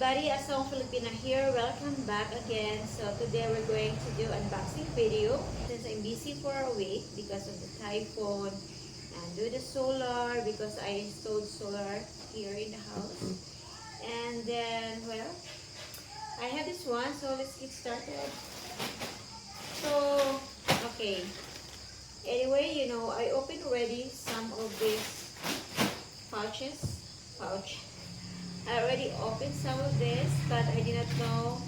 everybody, Asong Filipina here. Welcome back again. So today we're going to do unboxing video. Since I'm busy for a week because of the typhoon and do the solar because I installed solar here in the house. And then, well, I have this one, so let's get started. So, okay. Anyway, I opened already some of these pouch. I already opened some of this, but I did not know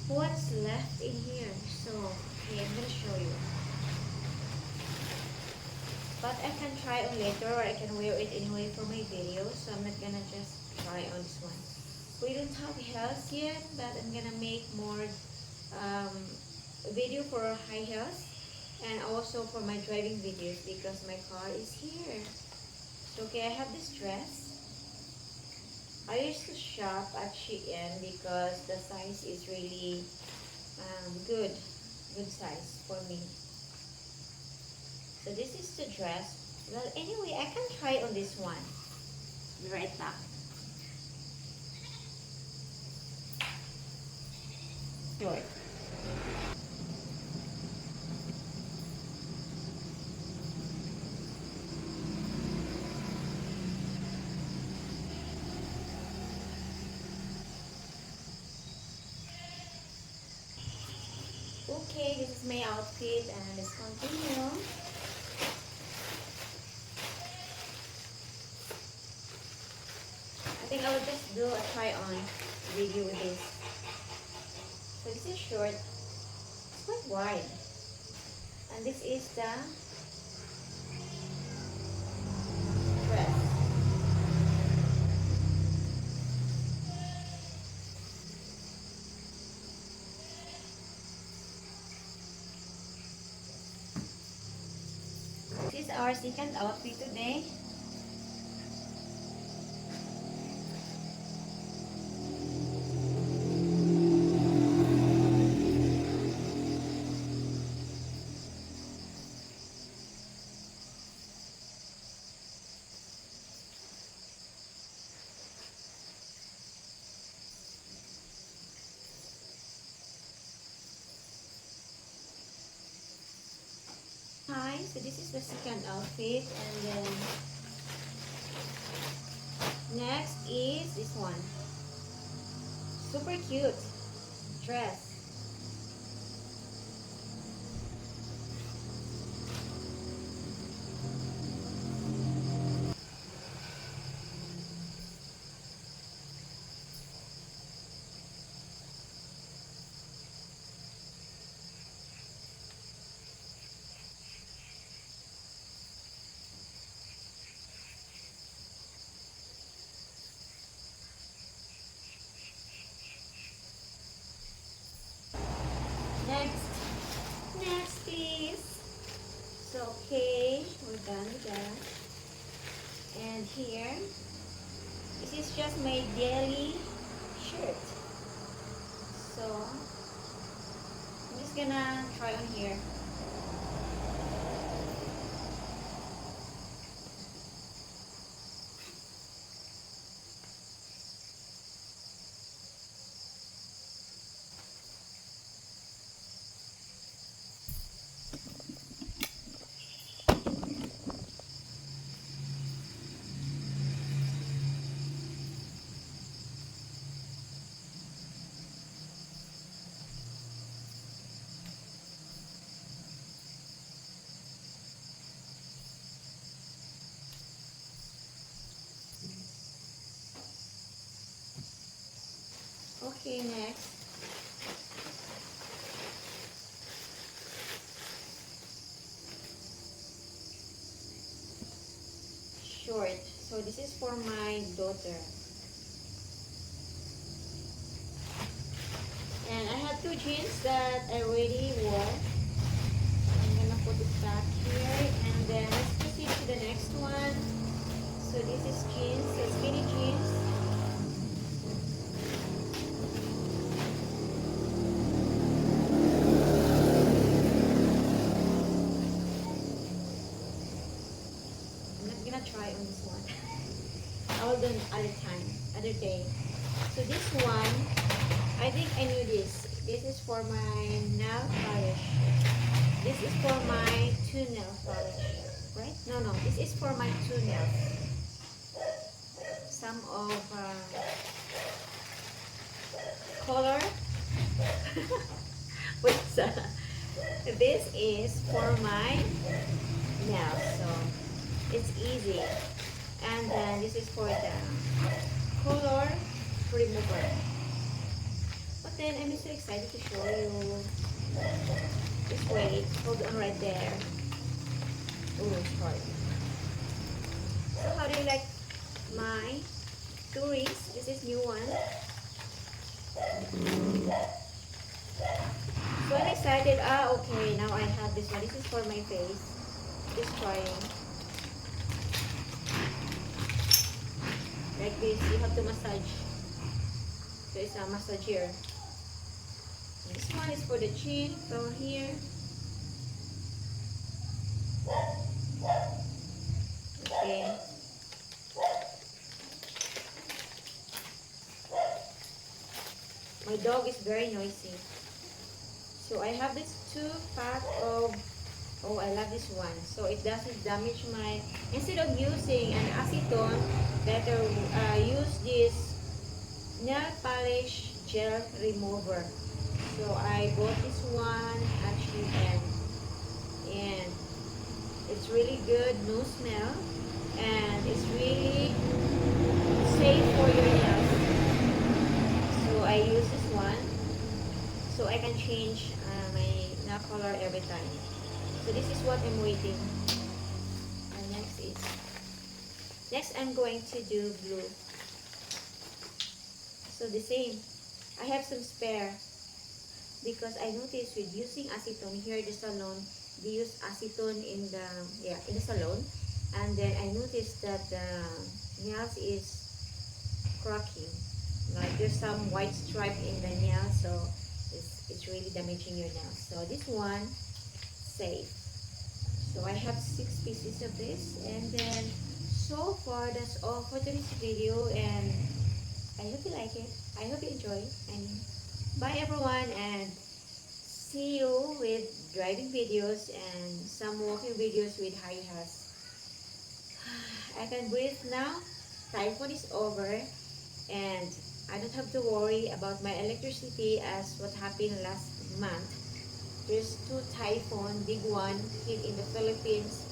what's left in here. So, okay, I'm gonna show you. But I can try on later, or I can wear it anyway for my video. So I'm not gonna just try on this one. We don't have heels yet, but I'm gonna make more video for high heels and also for my driving videos because my car is here. So, okay, I have this dress. I used to shop at Shein because the size is really good size for me. So this is the dress. Well, anyway, I can try on this one. Be right back. Short. Okay, this is my outfit and let's continue. I think I will just do a try on video with this. So this is short, it's quite wide. And this is the dress. This is our second outfit today. Hi, so this is the second outfit, and then next is this one. Super cute dress. Next please. So okay, we're done with that. And here, this is just my daily shirt. So I'm just gonna try on here. Okay, next. Short. So this is for my daughter. And I have two jeans that I already wore. I'm gonna put it back here, and then let's proceed to the next one. So this is jeans, so skinny jeans. I'm not gonna try on this one. I will do other time, other day. So this one, I think I knew this. This is for my nail polish. This is for my two nail polish, right? No, no, this is for my two nails. Some of color. What's this is for my nails, so it's easy. And then this is for the color remover. But then I'm so excited to show you. Just wait, hold on right there. Oh, sorry. So how do you like my two rings? This is new one. So I'm excited. Okay, now I have this one. This is for my face. Just trying. Like this, you have to massage. So it's a massage here. This one is for the chin from here. Okay. My dog is very noisy. So I have this two pack of, oh, I love this one. So it doesn't damage my, instead of using an acetone, better use this nail polish gel remover. So I bought this one at Shein, and it's really good, no smell, and it's really safe for your nails. So I use this one, so I can change my nail color every time. So this is what I'm waiting. And next I'm going to do blue. So the same. I have some spare because I noticed with using acetone here in the salon, they use acetone in the salon, and then I noticed that the nails is cracking. Like there's some white stripe in the nail, so it's really damaging your nails. So this one, safe. So I have 6 pieces of this, and then so far that's all for today's video, and I hope you like it. I hope you enjoy. And bye everyone, and see you with driving videos and some walking videos with high heels. I can breathe now. Typhoon is over, and I don't have to worry about my electricity as what happened last month. There's 2 typhoon, big one hit in the Philippines,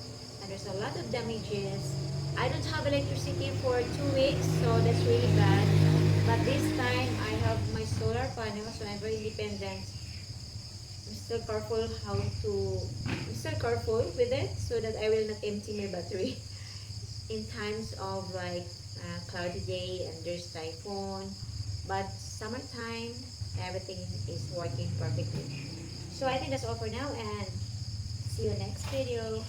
and there's a lot of damages. I don't have electricity for 2 weeks, so that's really bad. But this time I have my solar panel, so I'm very independent. I'm still careful with it so that I will not empty my battery in times of like cloudy day and there's typhoon. But summertime, everything is working perfectly. So I think that's all for now, and see you next video.